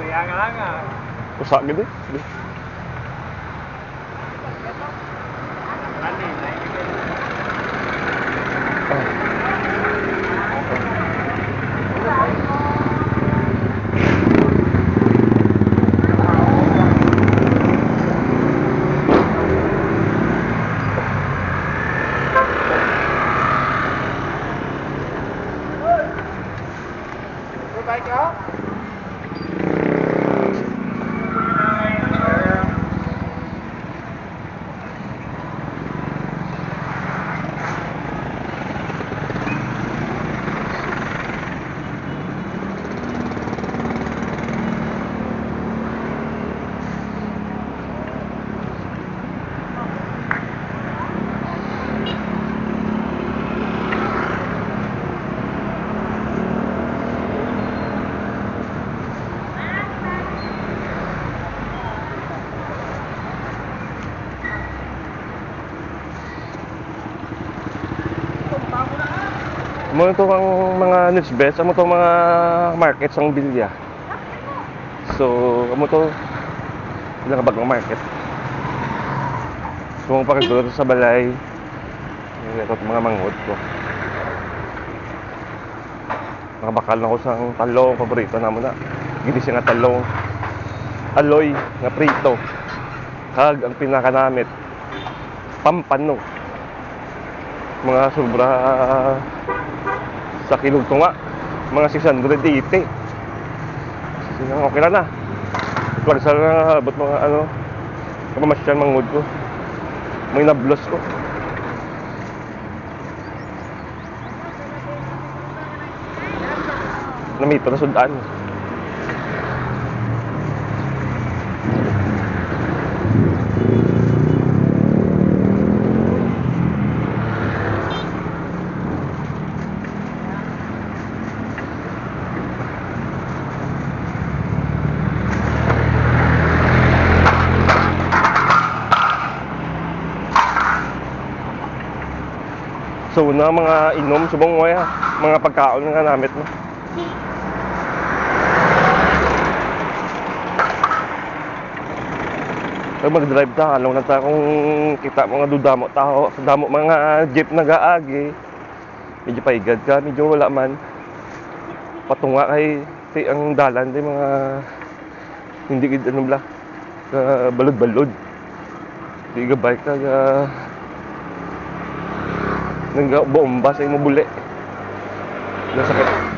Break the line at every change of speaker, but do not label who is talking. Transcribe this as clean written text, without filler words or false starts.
ya nga nga.
Usa gid.
Ani, baik ka?
Mo ito ang mga news best, amo to mga market sang Bilya. So, amo to ilang bagong market. So, kung pagdulo sa balay, ito mga manghod ko. Nakabakal na ko sang talong, paborito namo na. Ginising nga talong, aloy nga prito. Kag ang pinaka namit pampano. Mga sobra sa kilog tunga, mga 680. Okay na. Kung sa abot mga ano, kapamasyal manghod ko. May nablos ko. Namito na sudan. So na mga inom subong mo ya, mga pagkaon nga namit no. Pag mag-drive ta, along na ta kung kita mga dudamo tao, sa damo mga jeep nagaagi. Medyo paigad ka, medyo wala man. Patunga kay ang dalan di mga hindi gid ano bla. Balod-balod. Di ga bike ka nang bomba sa imo buli. Nasakit.